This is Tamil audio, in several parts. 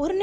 ஒரு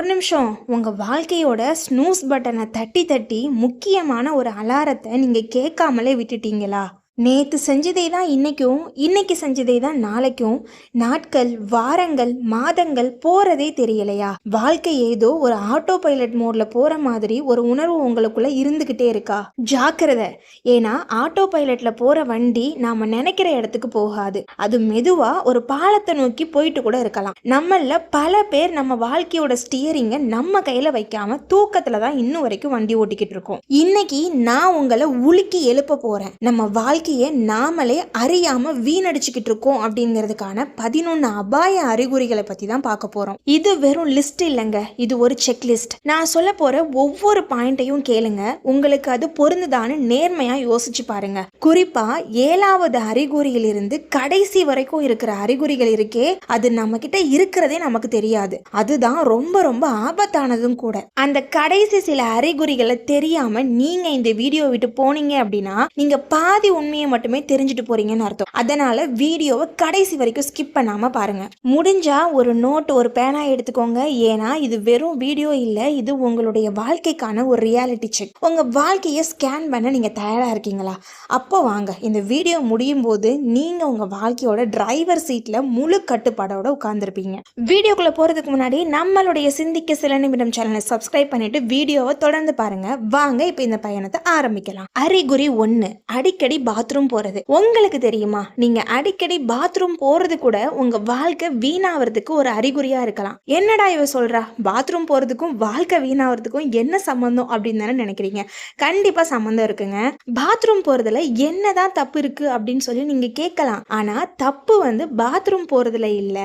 நிமிஷம் உங்கள் வாழ்க்கையோட ஸ்னூஸ் பட்டனை தட்டி தட்டி முக்கியமான ஒரு அலாரத்தை நீங்கள் கேட்காமலே விட்டுட்டீங்களா? நேற்று செஞ்சதே தான் இன்னைக்கும், இன்னைக்கு செஞ்சதே தான் நாளைக்கும், நாட்கள் வாரங்கள் மாதங்கள் போகிறதே தெரியலையா? வாழ்க்கை ஏதோ ஒரு ஆட்டோ பைலட் மோடில் போகிற மாதிரி ஒரு உணர்வு உங்களுக்குள்ள இருந்துக்கிட்டே இருக்கா? ஜாக்கிரதை. ஏன்னா ஆட்டோ பைலட்டில் போகிற வண்டி நாம் நினைக்கிற இடத்துக்கு போகாது. அது மெதுவாக ஒரு பாலத்தை நோக்கி போயிட்டு கூட இருக்கலாம். நம்மள பல பேர் நம்ம வாழ்க்கையோட ஸ்டியரிங்கை நம்ம கையில் வைக்காம தூக்கத்தில் தான் இன்னும் வரைக்கும் வண்டி ஓட்டிக்கிட்டு இருக்கோம். இன்னைக்கு நான் உங்களை உலுக்கி எழுப்ப போகிறேன். நம்ம வாழ்க்கையை நாமளே அறியாம வீணடிச்சுக்கிட்டு இருக்கோம் அப்படிங்கிறதுக்கான 11 அபாய அறிகுறிகளை பத்தி தான் பார்க்க போறோம். இது வெறும் லிஸ்ட் இல்லைங்க, இது ஒரு செக்லிஸ்ட். நான் சொல்ல போற ஒவ்வொரு பாயிண்ட்டையும் கேளுங்க, உங்களுக்கு அது பொருந்துதான்னு நேர்மையா யோசிச்சு பாருங்க. குறிப்பா 7வது அறிகுறியிலிருந்து கடைசி வரைக்கும் இருக்கிற அறிகுறிகள் இருக்கே, அது நம்ம கிட்ட இருக்கிறதே நமக்கு தெரியாது. அதுதான் ரொம்ப ரொம்ப ஆபத்தானதும் கூட. அந்த கடைசி சில அறிகுறிகளை தெரியாம நீங்க இந்த வீடியோ விட்டு போனீங்க அப்படின்னா நீங்க பாதி உண்மையை மட்டுமே தெரிஞ்சுட்டு போறீங்கன்னு அர்த்தம். அதனால வீடியோவை கடைசி வரைக்கும் ஸ்கிப் பண்ணாம பாருங்க. முடிஞ்சா ஒரு நோட் ஒரு பேனா எடுத்துக்கோங்க. ஏன்னா இது வெறும் வீடியோ இல்ல, இது உங்களுடைய வாழ்க்கைக்கான ஒரு ரியாலிட்டி செக். உங்க வாழ்க்கையை ஸ்கேன் பண்ண நீங்க தயாரா இருக்கீங்களா? அப்போ வாங்க, இந்த வீடியோ முடியும் போது நீங்க உங்க வாழ்க்கையோட டிரைவர் சீட்ல முழு கட்டுப்பாடோட உட்கார்ந்துருப்பீங்க. வீடியோக்குள்ள போறதுக்கு முன்னாடி நம்மளுடைய சிந்திக்க சில நிமிடம் சேனலை சப்ஸ்கிரைப் பண்ணிட்டு வீடியோவை தொடர்ந்து பாருங்க. வாங்க இப்ப இந்த பயணத்தை ஆரம்பிக்கலாம். அறிகுறி 1, அடிக்கடி பாத்ரூம் போறது. உங்களுக்கு தெரியுமா, நீங்க அடிக்கடி பாத்ரூம் போறது கூட உங்க வாழ்க்கை வீணாவதுக்கு ஒரு அறிகுறியா இருக்கலாம். என்னடா இவ சொல்றா, பாத்ரூம் போறதுக்கும் வாழ்க்கை வீணாவதுக்கும் என்ன சம்பந்தம் அப்படின்னு தானே நினைக்கிறீங்க? கண்டிப்பா சம்பந்தம் இருக்குங்க. பாத்ரூம் போறதுல என்னதான் தப்பு இருக்கு அப்படின்னு சொல்லி நீங்க கேட்கலாம். ஆனா தப்பு பாத்ரூம் போறதுல இல்ல,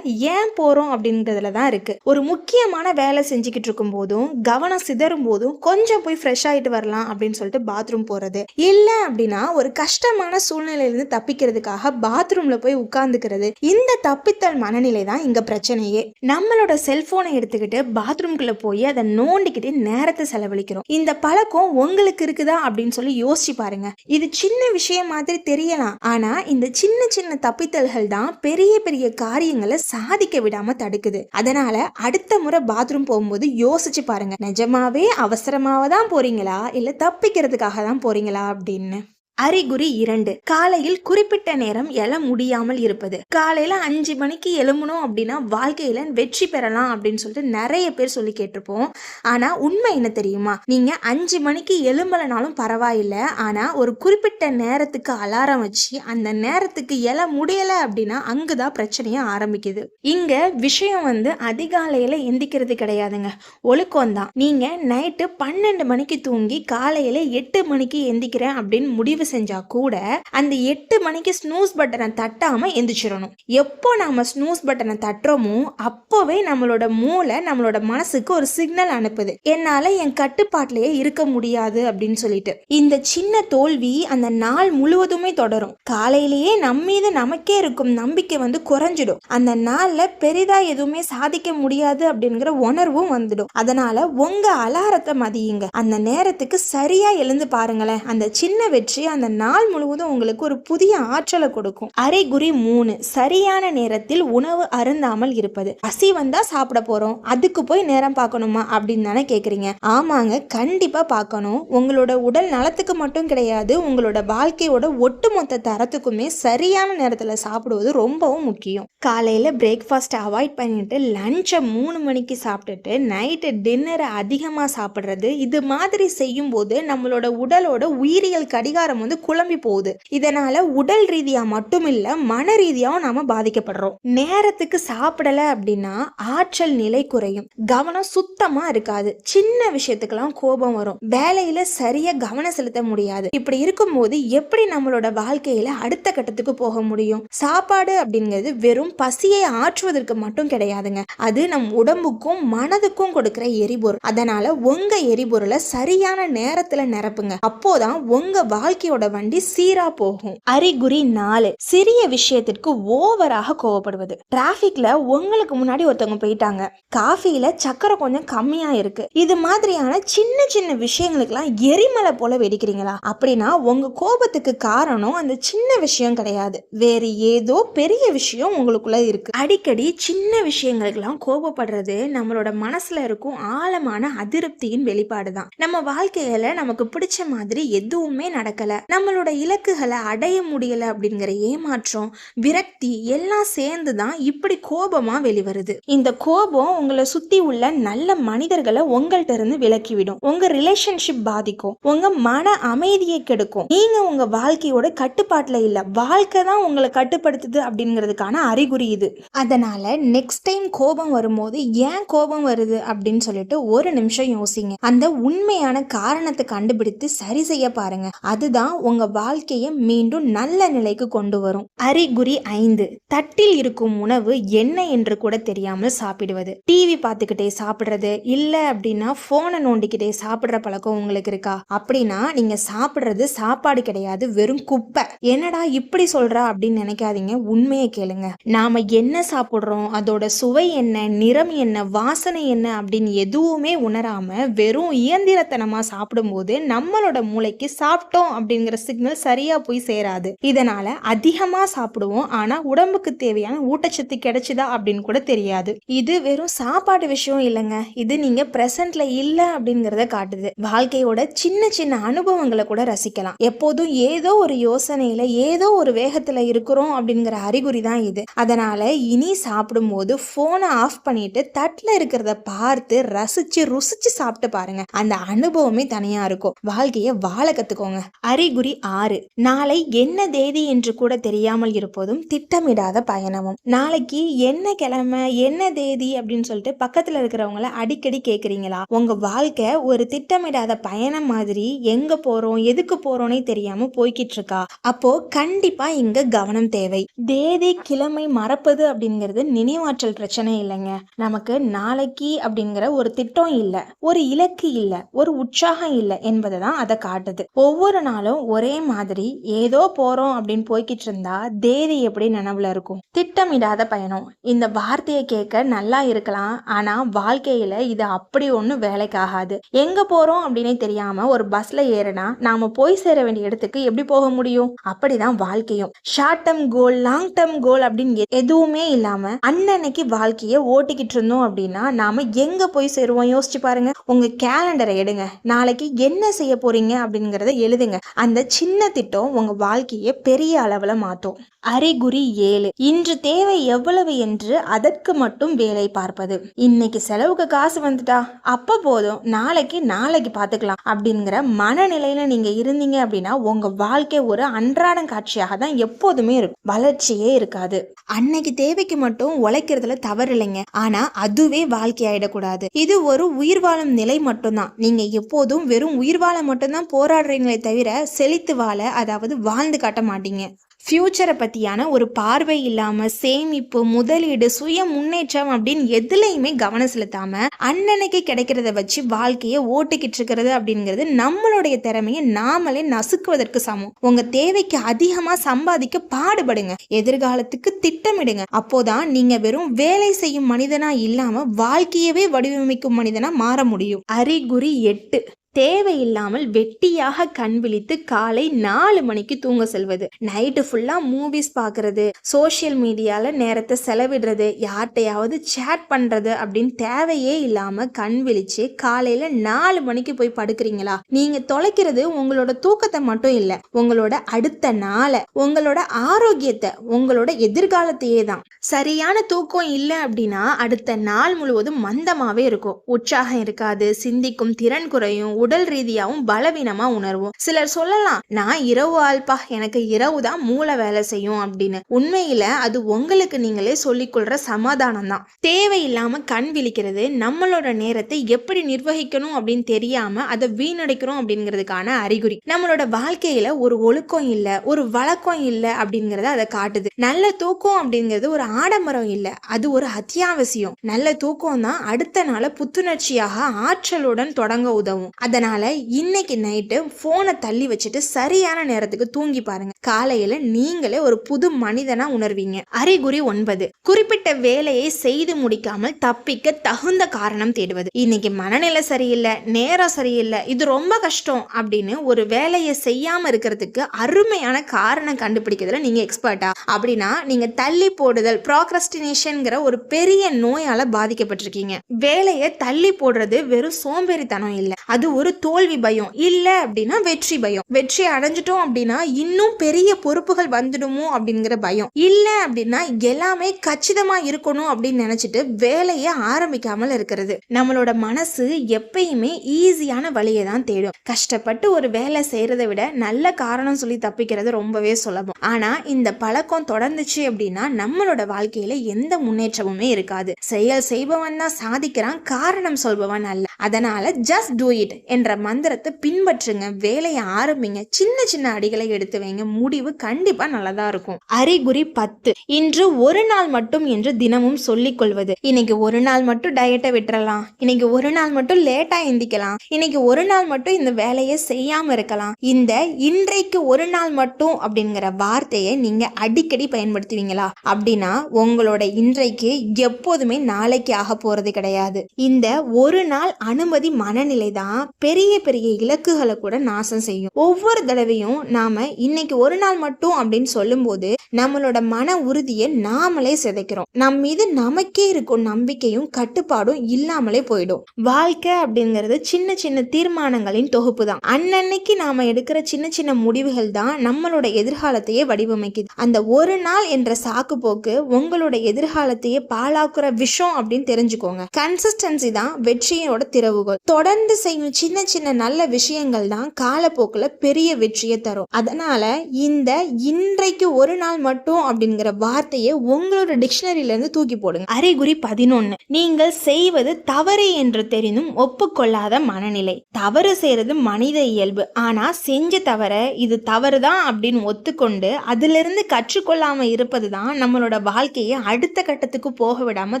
ஏன் போறோம் அப்படிங்கிறதுல தான் இருக்கு. ஒரு முக்கியமான வேலை செஞ்சுக்கிட்டு இருக்கும் போதும் கவனம் சிதறும் போதும் கொஞ்சம் போய் ஃப்ரெஷ் ஆயிட்டு வரலாம் அப்படின்னு சொல்லிட்டு பாத்ரூம் போறது இல்ல அப்படின்னா ஒரு கஷ்டமான சூழ்நிலையிலிருந்து தப்பிக்கிறதுக்காக பாத்ரூம்ல போய் உட்கார்ந்துக்கிறது. இந்த தப்பித்தல் மனநிலை தான் இங்க பிரச்சனையே. நம்மளோட செல்போனை எடுத்துக்கிட்டு பாத்ரூம்குள்ள போய் அதை நோண்டிக்கிட்டு நேரத்தை செலவழிக்கிறோம். இந்த பழக்கம் உங்களுக்கு இருக்குதா அப்படின்னு சொல்லி யோசிச்சு பாருங்க. இது சின்ன விஷயம் மாதிரி தெரியலாம், ஆனா இந்த சின்ன சின்ன தப்பித்தல்கள் தான் பெரிய பெரிய காரியங்களை சாதிக்க விடாம தடுக்குது. அதனால அடுத்த முறை பாத்ரூம் போகும்போது யோசிச்சு பாருங்க, நிஜமாவே அவசரமாவ தான் போறீங்களா இல்ல தப்பிக்கிறதுக்காக தான் போறீங்களா அப்படின்னு. அறிகுறி 2, காலையில் குறிப்பிட்ட நேரம் எழ முடியாமல் இருப்பது. காலையில 5 மணிக்கு எழும்பணும் அப்படின்னா வாழ்க்கையில வெற்றி பெறலாம் அப்படின்னு சொல்லிட்டு நிறைய பேர் சொல்லி கேட்டிருப்போம். ஆனா உண்மை என்ன தெரியுமா, நீங்க 5 மணிக்கு எழும்பலனாலும் பரவாயில்ல, ஆனா ஒரு குறிப்பிட்ட நேரத்துக்கு அலாரம் வச்சு அந்த நேரத்துக்கு எழ முடியல அப்படின்னா அங்குதான் பிரச்சனையே ஆரம்பிக்குது. இங்க விஷயம் அதிகாலையில எந்திக்கிறது கிடையாதுங்க, ஒழுக்கம் தான். நீங்க நைட்டு 12 மணிக்கு தூங்கி காலையில 8 மணிக்கு எந்திக்கிறேன் அப்படின்னு முடிவு செஞ்சா கூட அந்த 8 மணிக்கு ஸ்னூஸ் பட்டனை தட்டாம எந்திரிச்சிடணும். எப்போ நாம ஸ்னூஸ் பட்டனை தட்டுறோமோ அப்போவே நம்மளோட மூளை நம்மளோட மனசுக்கு ஒரு சிக்னல் அனுப்புது, என்னால என் கட்டுப்பாட்டிலேயே இருக்க முடியாது அப்படின்னு சொல்லிட்டு. இந்த சின்ன தோல்வி அந்த நாள் முழுவதுமே தொடரும். காலையிலேயே நம்மீது நமக்கே இருக்கும் நம்பிக்கை குறைஞ்சிடும். அந்த நாள்ல பெரிதா எதுவுமே சாதிக்க முடியாது அப்படிங்கிற உணர்வும் வந்துடும். அதனால உங்க அலாரத்தை மதியுங்க. அந்த நேரத்துக்கு சரியா எழுந்து பாருங்களேன். அந்த சின்ன வெற்றி அந்த நாள் முழுவதும் உங்களுக்கு ஒரு புதிய ஆற்றலை கொடுக்கும். அறிகுறி 3, சரியான நேரத்தில் உணவு அருந்தாமல் இருப்பது. பசி வந்தா சாப்பிட போறோம், அதுக்கு போய் நேரம் பார்க்கணுமா அப்படின்னு தானே கேக்குறீங்க? ஆமாங்க, கண்டிப்பா பார்க்கணும். உங்களோட உடல் நலத்துக்கு மட்டும் கிடையாது, உங்களோட வாழ்க்கையோட ஒட்டுமொத்த தரத்துக்குமே சரியான நேரத்துல சாப்பிடுவது ரொம்பவும் முக்கியம். காலையில பிரேக்ஃபாஸ்ட் அவாய்ட் பண்ணிட்டு லஞ்சை 3 மணிக்கு சாப்பிட்டுட்டு நைட்டு டின்னரை அதிகமா சாப்பிடுறது, இது மாதிரி செய்யும் போது நம்மளோட உடலோட உயிரியல் கடிகாரம் குழம்பி போகுது. இதனால உடல் ரீதியா மட்டும் இல்ல, மன ரீதியாவும் நாம பாதிக்கப்படுறோம். நேரத்துக்கு சாப்பிடல அப்படின்னா ஆற்றல் நிலை குறையும், கவனம் சுத்தமா இருக்காது, சின்ன விஷயத்துக்கெல்லாம் கோபம் வரும், வேலையில சரியா கவனம் செலுத்த முடியாது. இப்படி இருக்கும்போது எப்படி நம்மளோட வாழ்க்கையில அடுத்த கட்டத்துக்கு போக முடியும்? சாப்பாடு அப்படிங்கிறது வெறும் பசியை ஆற்றுவதற்கு மட்டும் கிடையாதுங்க, அது நம் உடம்புக்கும் மனதுக்கும் கொடுக்கிற எரிபொருள். அதனால உங்க எரிபொருளை சரியான நேரத்துல நிரப்புங்க. அப்போதான் உங்க வாழ்க்கை வாழ்க்கையோட வண்டி சீரா போகும். அறிகுறி 4, சிறிய விஷயத்திற்கு ஓவராக கோவப்படுவது. டிராபிக்ல உங்களுக்கு முன்னாடி ஒருத்தவங்க போயிட்டாங்க, காஃபில சக்கரை கொஞ்சம் கம்மியா இருக்கு, இது மாதிரியான சின்ன சின்ன விஷயங்களுக்கெல்லாம் எரிமலை போல வெடிக்கிறீங்களா? அப்படின்னா உங்க கோபத்துக்கு காரணம் அந்த சின்ன விஷயம் கிடையாது, வேறு ஏதோ பெரிய விஷயம் உங்களுக்குள்ள இருக்கு. அடிக்கடி சின்ன விஷயங்களுக்கெல்லாம் கோபப்படுறது நம்மளோட மனசுல இருக்கும் ஆழமான அதிருப்தியின் வெளிப்பாடு தான். நம்ம வாழ்க்கையில நமக்கு பிடிச்ச மாதிரி எதுவுமே நடக்கல, நம்மளோட இலக்குகளை அடைய முடியல அப்படிங்கிற ஏமாற்றம், விரக்தி எல்லாம் சேர்ந்து தான் இப்படி கோபமா வெளிவருது. இந்த கோபம் உங்களை சுத்தி உள்ள நல்ல மனிதர்களை உங்கள்ட்ட இருந்து விலக்கிவிடும், உங்க ரிலேஷன்ஷிப் பாதிக்கும், உங்க மன அமைதியை கெடுக்கும். நீங்க உங்க வாழ்க்கையோட கட்டுப்பாட்டுல இல்ல, வாழ்க்கை தான் உங்களை கட்டுப்படுத்துது அப்படிங்கிறதுக்கான அறிகுறி இது. அதனால நெக்ஸ்ட் டைம் கோபம் வரும்போது ஏன் கோபம் வருது அப்படின்னு சொல்லிட்டு ஒரு நிமிஷம் யோசிங்க. அந்த உண்மையான காரணத்தை கண்டுபிடித்து சரி செய்ய பாருங்க. அதுதான் உங்க வாழ்க்கையை மீண்டும் நல்ல நிலைக்கு கொண்டு வரும். அறிகுறி 5, தட்டில் இருக்கும் உணவு என்ன என்று கூட தெரியாமல் சாப்பிடுவது. டிவி பார்த்துக்கிட்டே சாப்பிடுறது, இல்ல அப்படின்னா போனை நோண்டிக்கிட்டே சாப்பிடுற பழக்கம் உங்களுக்கு இருக்கா? அப்படின்னா நீங்க சாப்பிடுறது சாப்பாடு கிடையாது, வெறும் குப்பை. என்னடா இப்படி சொல்றா அப்படின்னு நினைக்காதீங்க, உண்மையை கேளுங்க. நாம என்ன சாப்பிடுறோம், அதோட சுவை என்ன, நிறம் என்ன, வாசனை என்ன அப்படின்னு எதுவுமே உணராம வெறும் இயந்திரத்தனமா சாப்பிடும்போது நம்மளோட மூளைக்கு சாப்பிட்டோம் அப்படிங்கிற சிக்னல் சரியா போய் சேராது. இதனால அதிகமா சாப்பிடுவோம், ஆனா உடம்புக்கு தேவையான ஊட்டச்சத்து கிடைச்சுதா அப்படின்னு கூட தெரியாது. இது வெறும் சாப்பாடு விஷயம் இல்லைங்க, இது நீங்க பிரசன்ட்ல இல்ல அப்படிங்கறத காட்டுது. வாழ்க்கையோட சின்ன சின்ன அனுபவங்களை கூட ரசிக்கலாம், எப்போதும் ஏதோ ஒரு யோசனையில ஏதோ ஒரு வேகத்துல இருக்கிறோம் அப்படிங்கிற அறிகுறி தான் இது. அதனால இனி சாப்பிடும் போது போனை ஆஃப் பண்ணிட்டு தட்டுல இருக்கிறத பார்த்து ரசிச்சு ருசிச்சு சாப்பிட்டு பாருங்க, அந்த அனுபவமே தனியா இருக்கும். வாழ்க்கைய வாழ கத்துக்கோங்க. அறிகுறி 6, நாளை என்ன தேதி என்று கூட தெரியாமல் இருப்பதும் திட்டமிடாத பயணமும். நாளைக்கு என்ன கிழமை, என்ன தேதி அப்படின்னு சொல்லிட்டு பக்கத்துல இருக்கிறவங்கள அடிக்கடி கேக்குறீங்களா? உங்க வாழ்க்கை ஒரு திட்டமிடாத பயணம் மாதிரி, எங்க போறோம் எதுக்கு போறோம்னே தெரியாம போய்கிட்டு இருக்கா? அப்போ கண்டிப்பா இங்க கவனம் தேவை. தேதி கிழமை மறப்பது அப்படிங்கிறது நினைவாற்றல் பிரச்சனை இல்லைங்க, நமக்கு நாளைக்கு அப்படிங்கிற ஒரு திட்டம் இல்ல, ஒரு இலக்கு இல்ல, ஒரு உற்சாகம் இல்ல என்பதை தான் அதை காட்டுது. ஒவ்வொரு நாளும் ஒரே மாதிரி ஏதோ போறோம் அப்படின்னு போய்கிட்டு இருந்தா தேதி எப்படி நினைவுல இருக்கும்? திட்டமிடாத பயணம், இந்த வார்த்தையை கேட்க நல்லா இருக்கலாம், ஆனா வாழ்க்கையில இது அப்படி ஒண்ணு வேலைக்காகாது. எங்க போறோம் அப்படின்னே தெரியாம ஒரு பஸ்ல ஏறினா நாம போய் சேர வேண்டிய இடத்துக்கு எப்படி போக முடியும்? அப்படிதான் வாழ்க்கையும். Short term goal, long term goal அப்படின்னு எதுவுமே இல்லாம அன்னன்னைக்கு வாழ்க்கைய ஓட்டிக்கிட்டு இருந்தோம் அப்படின்னா நாம எங்க போய் சேருவோம்? யோசிச்சு பாருங்க. உங்க கேலண்டரை எடுங்க, நாளைக்கு என்ன செய்ய போறீங்க அப்படிங்கறத எழுதுங்க. அந்த சின்ன திட்டம் உங்க வாழ்க்கைய பெரிய அளவுல மாற்றும். அறிகுறி 7, இன்று தேவை எவ்வளவு என்று அதற்கு மட்டும் வேலை பார்ப்பது. இன்னைக்கு செலவுக்கு காசு வந்துட்டா அப்ப போதும், நாளைக்கு பாத்துக்கலாம் அப்படிங்கிற மனநிலையில நீங்க இருந்தீங்க அப்படின்னா உங்க வாழ்க்கை ஒரு அன்றாடம் காட்சியாக தான் எப்போதுமே இருக்கும், வளர்ச்சியே இருக்காது. அன்னைக்கு தேவைக்கு மட்டும் உழைக்கிறதுல தவறு இல்லைங்க, ஆனா அதுவே வாழ்க்கை ஆயிடக்கூடாது. இது ஒரு உயிர் வாழும் நிலை மட்டும்தான். நீங்க எப்போதும் வெறும் உயிர் வாழ மட்டும்தான் போராடுறீங்களே தவிர செழித்து வாழ, அதாவது வாழ்ந்து காட்ட மாட்டீங்க. ஃபியூச்சரை பற்றியான ஒரு பார்வை இல்லாமல் சேமிப்பு, முதலீடு, சுய முன்னேற்றம் அப்படின்னு எதுலையுமே கவனம் செலுத்தாமல் அன்னன்னைக்கு கிடைக்கிறத வச்சு வாழ்க்கையை ஓட்டிக்கிட்டு இருக்கிறது அப்படிங்கிறது நம்மளுடைய திறமையை நாமளே நசுக்குவதற்கு சமம். உங்கள் தேவைக்கு அதிகமாக சம்பாதிக்க பாடுபடுங்க, எதிர்காலத்துக்கு திட்டமிடுங்க. அப்போதான் நீங்கள் வெறும் வேலை செய்யும் மனிதனா இல்லாமல் வாழ்க்கையவே வடிவமைக்கும் மனிதனா மாற முடியும். அறிகுறி 8, தேவையில்லாமல் வெட்டியாக கண் விழித்து காலை 4 மணிக்கு தூங்க செல்வது. நைட்டு ஃபுல்லா மூவிஸ் பார்க்கறது, சோஷியல் மீடியால நேரத்தை செலவிடுறது, யார்கிட்டையாவது சேட் பண்றது அப்படின்னு தேவையே இல்லாம கண் விழிச்சு காலையில 4 மணிக்கு போய் படுக்கிறீங்களா? நீங்க தொலைக்கிறது உங்களோட தூக்கத்தை மட்டும் இல்ல, உங்களோட அடுத்த நாளை, உங்களோட ஆரோக்கியத்தை, உங்களோட எதிர்காலத்தையே தான். சரியான தூக்கம் இல்லை அப்படின்னா அடுத்த நாள் முழுவதும் மந்தமாவே இருக்கும், உற்சாகம் இருக்காது, சிந்திக்கும் திறன் குறையும், உடல் ரீதியாகவும் பலவீனமா உணர்வோம். சிலர் சொல்லலாம், நான் இரவு ஆள்பா, எனக்கு இரவு தான் மூளை வேலை செய்யும் அப்படின்னு. உண்மையில அது உங்களுக்கு நீங்களே சொல்லிக்கொள்ற சமாதானம் தான். தேவையில்லாம கண் விழிக்கிறது நம்மளோட நேரத்தை எப்படி நிர்வகிக்கணும் அப்படின்னு தெரியாம அதை வீணடிக்கிறோம் அப்படிங்கிறதுக்கான அறிகுறி. நம்மளோட வாழ்க்கையில ஒரு ஒழுக்கம் இல்ல, ஒரு வழக்கம் இல்ல அப்படிங்கறத அதை காட்டுது. நல்ல தூக்கம் அப்படிங்கிறது ஒரு ஆடம்பரம் இல்ல, அது ஒரு அத்தியாவசியம். நல்ல தூக்கம் தான் அடுத்த நாள புத்துணர்ச்சியாக ஆற்றலுடன் தொடங்க உதவும். அதனால இன்னைக்கு நைட்டு போனை தள்ளி வச்சுட்டு சரியான நேரத்துக்கு தூங்கி பாருங்க. காலையில நீங்களே ஒரு புது மனிதனா உணர்வீங்க. அறிகுறி 9, குறிப்பிட்ட வேலையை செய்து முடிக்காமல் தப்பிக்க தகுந்த காரணம் தேடுவது. இன்னைக்கு மனநிலை சரியில்லை, நேரம் சரியில்லை, இது ரொம்ப கஷ்டம் அப்படின்னு ஒரு வேலையை செய்யாம இருக்கிறதுக்கு அருமையான காரணம் கண்டுபிடிக்கிறதுல நீங்க எக்ஸ்பர்ட்டா அப்படின்னா நீங்க தள்ளி போடுதல் ப்ராக்ரஸ்டினேஷன்ங்கிற ஒரு பெரிய நோயால பாதிக்கப்பட்டிருக்கீங்க. வேலையை தள்ளி போடுறது வெறும் சோம்பேறித்தனம் இல்ல, அது ஒரு தோல்வி பயம். இல்ல அப்படின்னா வெற்றி பயம். வெற்றி அடைஞ்சிட்டோம் அப்படின்னா இன்னும் பெரிய பொறுப்புகள் வந்துடுமோ அப்படிங்கிற பயம். இல்ல அப்படின்னா எல்லாமே கச்சிதமா இருக்கணும் அப்படின்னு நினைச்சிட்டு வேலையை ஆரம்பிக்காமல் இருக்கிறது. நம்மளோட மனசு எப்பயுமே ஈஸியான வழியை தான் தேடும். கஷ்டப்பட்டு ஒரு வேலை செய்யறதை விட நல்ல காரணம் சொல்லி தப்பிக்கிறது ரொம்பவே சுலபம். ஆனா இந்த பழக்கம் தொடர்ந்துச்சு அப்படின்னா நம்மளோட வாழ்க்கையில எந்த முன்னேற்றமுமே இருக்காது. செயல் செய்பவன் தான் சாதிக்கிறான், காரணம் சொல்பவன் அல்ல. அதனால ஜஸ்ட் டூ இட் என்ற மந்திரத்தை பின்பற்றுங்க. வேலையை ஆரம்பிங்க. சின்ன சின்ன அடிகளை எடுத்து வைங்க. முடிவு கண்டிப்பா நல்லதா இருக்கும். அறிகுறி 10, இன்று ஒரு நாள் மட்டும் என்று தினமும் சொல்லிக் கொள்வது. இன்னைக்கு ஒரு நாள் மட்டும் டயட்டை விட்டுறலாம், இன்னைக்கு ஒரு நாள் மட்டும் லேட்டா எந்திக்கலாம், இன்னைக்கு ஒரு நாள் மட்டும் இந்த வேலையை செய்யாம இருக்கலாம். இந்த இன்றைக்கு ஒரு நாள் மட்டும் அப்படிங்கிற வார்த்தையை நீங்க அடிக்கடி பயன்படுத்துவீங்களா அப்படின்னா உங்களோட இன்றைக்கு எப்போதுமே நாளைக்கு ஆக போறது கிடையாது. இந்த ஒரு நாள் அனுமதி மனநிலை தான் பெரிய பெரிய இலக்குகளை கூட நாசம் செய்யும். ஒவ்வொரு தடவையும் நாம இன்னைக்கு ஒரு நாள் மட்டும் அப்படின்னு சொல்லும் போது நம்மளோட மன உறுதியை நாமளே சிதைக்கிறோம். நம் மீது நமக்கே இருக்கும் நம்பிக்கையும் கட்டுப்பாடும் இல்லாமலே போயிடும். வாழ்க்கை அப்படிங்கிறது சின்ன சின்ன தீர்மானங்களின் தொகுப்பு தான். அன்னன்னைக்கு நாம எடுக்கிற சின்ன சின்ன முடிவுகள் தான் நம்மளோட எதிர்காலத்தையே வடிவமைக்குது. அந்த ஒரு நாள் என்ற சாக்கு போக்கு உங்களோட எதிர்காலத்தையே பாழாக்குற விஷயம் அப்படின்னு தெரிஞ்சுக்கோங்க. கன்சிஸ்டன்சி தான் வெற்றியோட திறவுகோல். தொடர்ந்து செய்யும் சின்ன சின்ன நல்ல விஷயங்கள் தான் காலப்போக்குல பெரிய வெற்றியை தரும். அதனால இந்த இன்றைக்கு ஒரு நாள் மட்டும் அப்படிங்கிற வார்த்தையை உங்களோட டிக்ஷனரியில இருந்து தூக்கி போடுங்க. அறிகுறி 11, நீங்கள் செய்வது தவறு என்று தெரிந்தும் ஒப்புக்கொள்ளாத மனநிலை. தவறு செய்யறது மனித இயல்பு. ஆனா செஞ்ச தவற இது தவறுதான் அப்படின்னு ஒத்துக்கொண்டு அதுல இருந்து கற்றுக்கொள்ளாம இருப்பதுதான் நம்மளோட வாழ்க்கையை அடுத்த கட்டத்துக்கு போக விடாம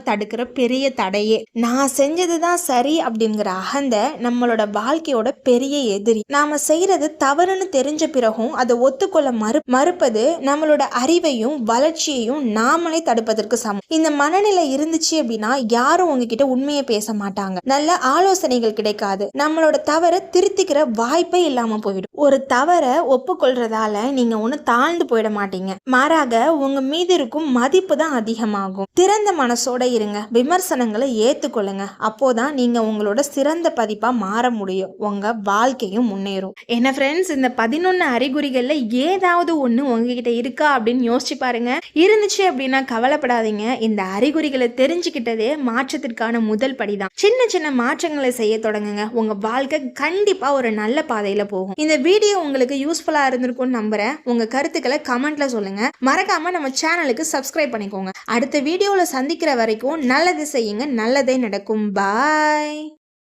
தடுக்கிற பெரிய தடையே. நான் செஞ்சதுதான் சரி அப்படிங்கிற அகந்த நம்மளோட வாழ்க்கையோட பெரிய எதிரி. நாம செய்யறது தவறுன்னு தெரிஞ்ச பிறகும் அதை ஒத்துக்கொள்ள மறுப்பது நம்மளோட அறிவையும் வளர்ச்சியையும் நாமளே தடுப்பதற்கு சமம். இந்த மனநிலை இருந்துச்சு அப்படின்னா யாரும் உங்ககிட்ட உண்மையை பேச மாட்டாங்க, நல்ல ஆலோசனைகள் கிடைக்காது, நம்மளோட தவறை திருத்திக்கிற வாய்ப்பே இல்லாம போயிடும். ஒரு தவறை ஒப்புக்கொள்றதால நீங்க ஒண்ணு தாழ்ந்து போயிட மாட்டீங்க, மாறாக உங்க மீது இருக்கும் மதிப்பு தான் அதிகமாகும். திறந்த மனசோட இருங்க, விமர்சனங்களை ஏத்துக்கொள்ளுங்க. அப்போதான் நீங்க உங்களோட சிறந்த பதிப்பா மாற முடியும், உங்க வாழ்க்கையும் முன்னேறும். என்ன ஃப்ரெண்ட்ஸ், இந்த 11 அறிகுறிகள்ல ஏதாவது ஒண்ணு உங்ககிட்ட இருக்கா அப்படின்னு யோசிச்சு பாருங்க. இருந்துச்சு அப்படின்னா கவலைப்படாதீங்க. இந்த அறிகுறிகளை தெரிஞ்சுக்கிட்டதே மாற்றத்திற்கான முதல் படிதான். சின்ன சின்ன மாற்றங்களை செய்ய தொடங்குங்க. உங்க வாழ்க்கை கண்டிப்பா ஒரு நல்ல பாதையில போகும். இந்த வீடியோ உங்களுக்கு யூஸ்ஃபுல்லா இருந்திருக்கும்னு நம்புறேன். உங்க கருத்துக்களை கமெண்ட்ல சொல்லுங்க. மறக்காம நம்ம சேனலுக்கு சப்ஸ்கிரைப் பண்ணிக்கோங்க. அடுத்த வீடியோல சந்திக்கிற வரைக்கும் நல்லது செய்யுங்க, நல்லதே நடக்கும். பாய்.